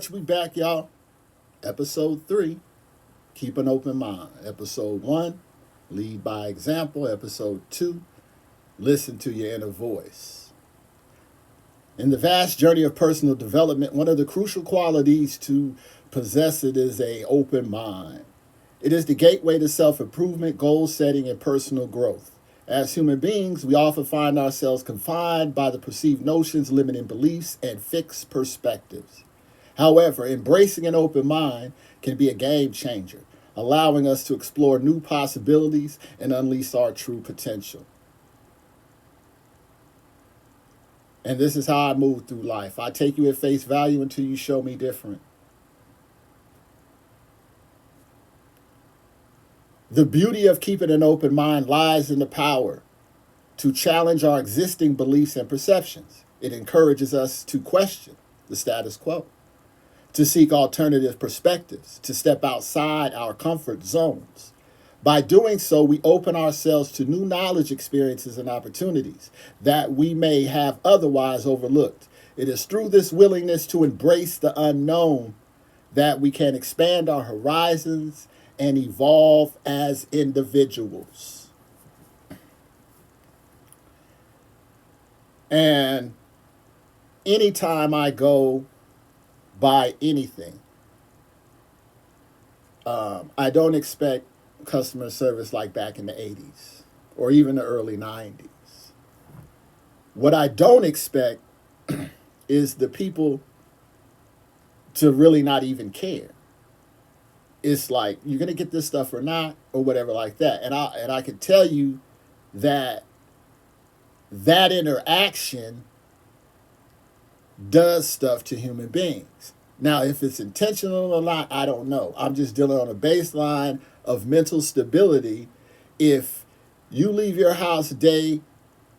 much. We back, y'all. Episode 3, keep an open mind. Episode 1, lead by example. Episode 2, listen to your inner voice. In the vast journey of personal development, one of the crucial qualities to possess it is an open mind. It is the gateway to self-improvement, goal setting, and personal growth. As human beings, we often find ourselves confined by the perceived notions, limiting beliefs, and fixed perspectives. However, embracing an open mind can be a game changer, allowing us to explore new possibilities and unleash our true potential. And this is how I move through life. I take you at face value until you show me different. The beauty of keeping an open mind lies in the power to challenge our existing beliefs and perceptions. It encourages us to question the status quo, to seek alternative perspectives, to step outside our comfort zones. By doing so, we open ourselves to new knowledge, experiences, and opportunities that we may have otherwise overlooked. It is through this willingness to embrace the unknown that we can expand our horizons and evolve as individuals. And anytime I go buy anything, I don't expect customer service like back in the 80s or even the early 90s. What I don't expect is the people to really not even care. It's like, you're going to get this stuff or not, or whatever like that. And I can tell you that interaction does stuff to human beings. Now, if it's intentional or not, I don't know. I'm just dealing on a baseline of mental stability. If you leave your house day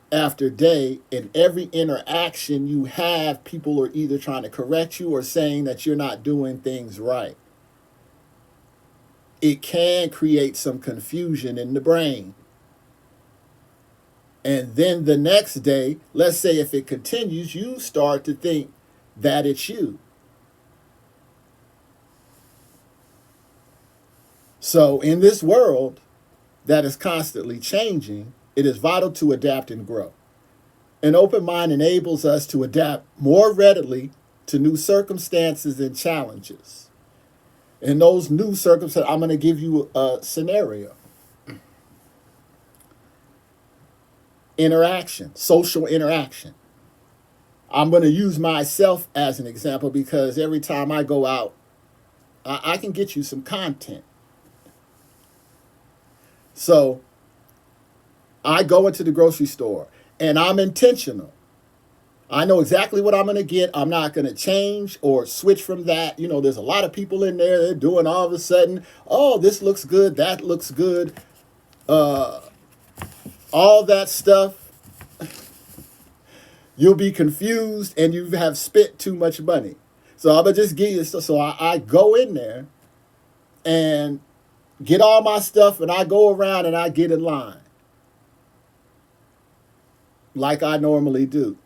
after day, and every interaction you have, people are either trying to correct you or saying that you're not doing things right, it can create some confusion in the brain. And then the next day, let's say if it continues, you start to think that it's you. So in this world that is constantly changing, it is vital to adapt and grow. An open mind enables us to adapt more readily to new circumstances and challenges. In those new circumstances, I'm going to give you a scenario. Interaction, social interaction. I'm going to use myself as an example because every time I go out, I can get you some content. So I go into the grocery store and I'm intentional. I know exactly what I'm going to get. I'm not going to change or switch from that. You know, there's a lot of people in there. They're doing all of a sudden, oh, this looks good. That looks good. All that stuff. You'll be confused and you have spent too much money. So I'm going to just give you stuff. So I go in there and get all my stuff and I go around and I get in line like I normally do.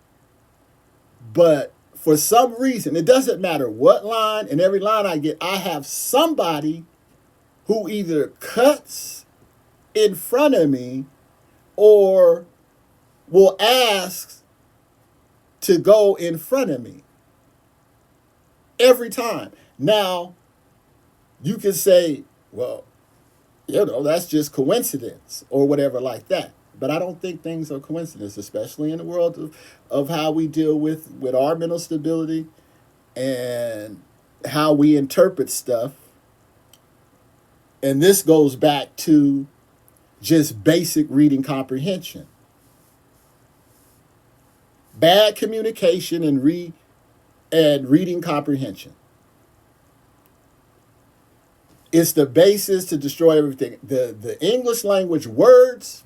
But for some reason, it doesn't matter what line, and every line I get, I have somebody who either cuts in front of me or will ask to go in front of me. Every time. Now, you can say, well, you know, that's just coincidence or whatever like that. But I don't think things are coincidence, especially in the world of how we deal with our mental stability and how we interpret stuff. And this goes back to just basic reading comprehension. Bad communication and reading comprehension. It's the basis to destroy everything. The English language words,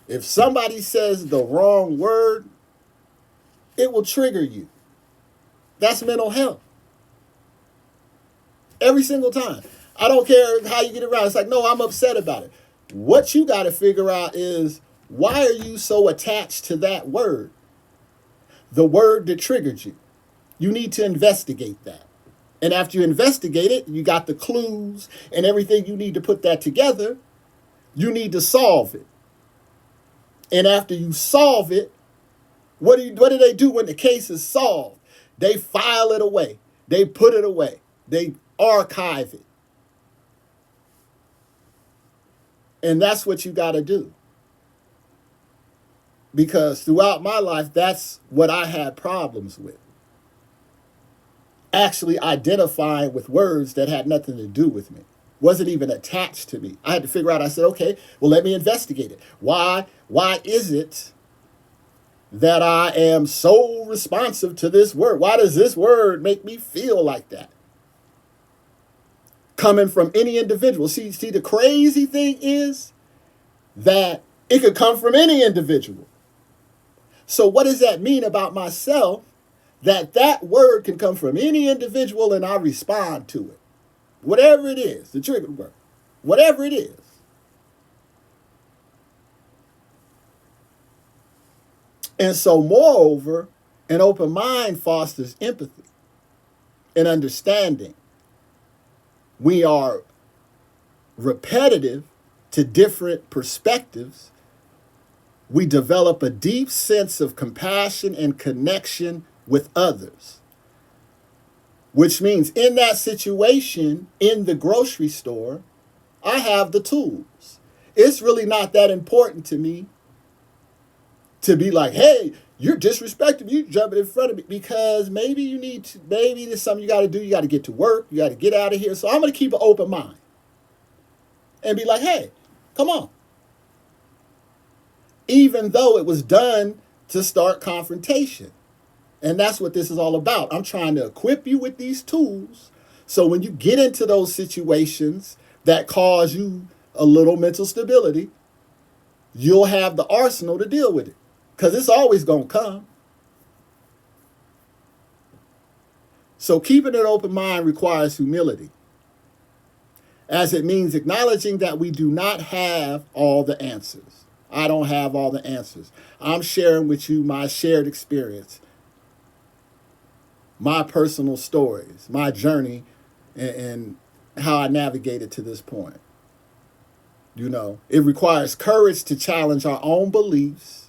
if somebody says the wrong word, it will trigger you. That's mental health. Every single time. I don't care how you get around. It's like, no, I'm upset about it. What you got to figure out is, why are you so attached to that word? The word that triggered you. You need to investigate that. And after you investigate it, you got the clues and everything you need to put that together. You need to solve it. And after you solve it, what do they do when the case is solved? They file it away. They put it away. They archive it. And that's what you got to do. Because throughout my life, that's what I had problems with. Actually identifying with words that had nothing to do with me. Wasn't even attached to me. I had to figure out, I said, okay, well, let me investigate it. Why is it that I am so responsive to this word? Why does this word make me feel like that? Coming from any individual. See, the crazy thing is that it could come from any individual. So what does that mean about myself? That word can come from any individual and I respond to it. Whatever it is, the trigger word. Whatever it is. And so, moreover, an open mind fosters empathy and understanding. We are repetitive to different perspectives. We develop a deep sense of compassion and connection with others. Which means in that situation, in the grocery store, I have the tools. It's really not that important to me to be like, hey, you're disrespecting me, you jumping in front of me, because maybe there's something you got to do. You got to get to work. You got to get out of here. So I'm going to keep an open mind and be like, hey, come on. Even though it was done to start confrontation. And that's what this is all about. I'm trying to equip you with these tools so when you get into those situations that cause you a little mental stability, you'll have the arsenal to deal with it. Because it's always going to come. So keeping an open mind requires humility, as it means acknowledging that we do not have all the answers. I don't have all the answers. I'm sharing with you my shared experience, my personal stories, my journey, and how I navigated to this point. You know, it requires courage to challenge our own beliefs,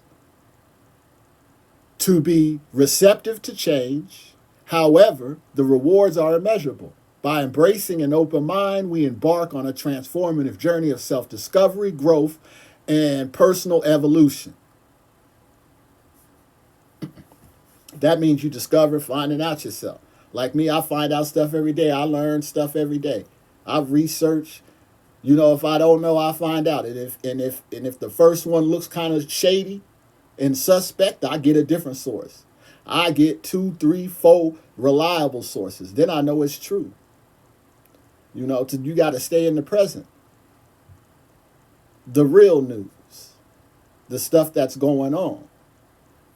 to be receptive to change. However, the rewards are immeasurable. By embracing an open mind, we embark on a transformative journey of self-discovery, growth, and personal evolution. That means you discover finding out yourself. Like me, I find out stuff every day. I learn stuff every day. I research. You know, if I don't know, I find out. And if the first one looks kind of shady and suspect, I get a different source. I get 2, 3, 4 reliable sources. Then I know it's true. You know, you got to stay in the present. The real news. The stuff that's going on.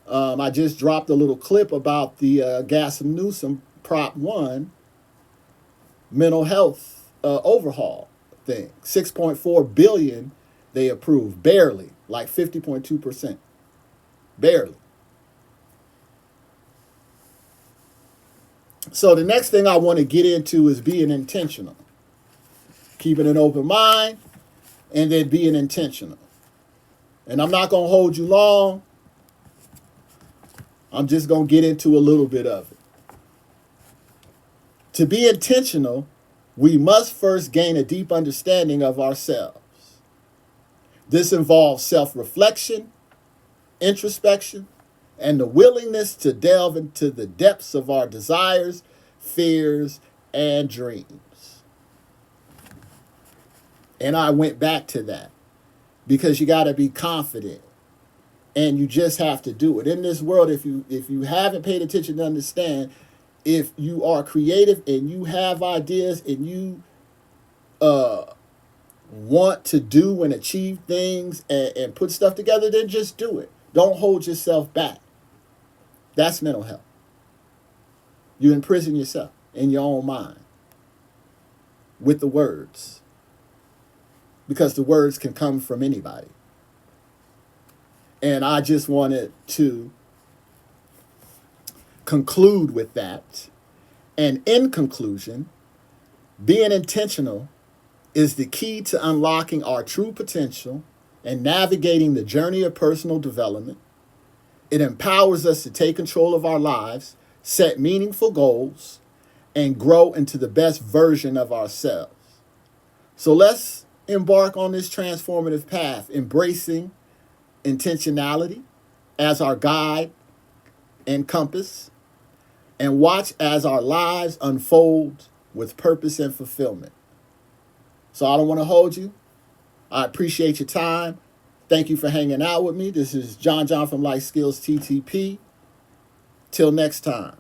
I just dropped a little clip about the Gavin Newsom Prop 1 mental health overhaul thing. $6.4 billion they approved. Barely. Like 50.2%. Barely. So the next thing I want to get into is being intentional. Keeping an open mind and then being intentional. And I'm not going to hold you long. I'm just going to get into a little bit of it. To be intentional, we must first gain a deep understanding of ourselves. This involves self-reflection, introspection, and the willingness to delve into the depths of our desires, fears, and dreams. And I went back to that because you got to be confident and you just have to do it. In this world, if you haven't paid attention to understand, if you are creative and you have ideas and you want to do and achieve things and put stuff together, then just do it. Don't hold yourself back. That's mental health. You imprison yourself in your own mind with the words, because the words can come from anybody. And I just wanted to conclude with that. And in conclusion, being intentional is the key to unlocking our true potential and navigating the journey of personal development. It empowers us to take control of our lives, set meaningful goals, and grow into the best version of ourselves. So let's embark on this transformative path, embracing intentionality as our guide and compass, and watch as our lives unfold with purpose and fulfillment. So I don't want to hold you. I appreciate your time. Thank you for hanging out with me. This is John from Life Skills TTP. Till next time.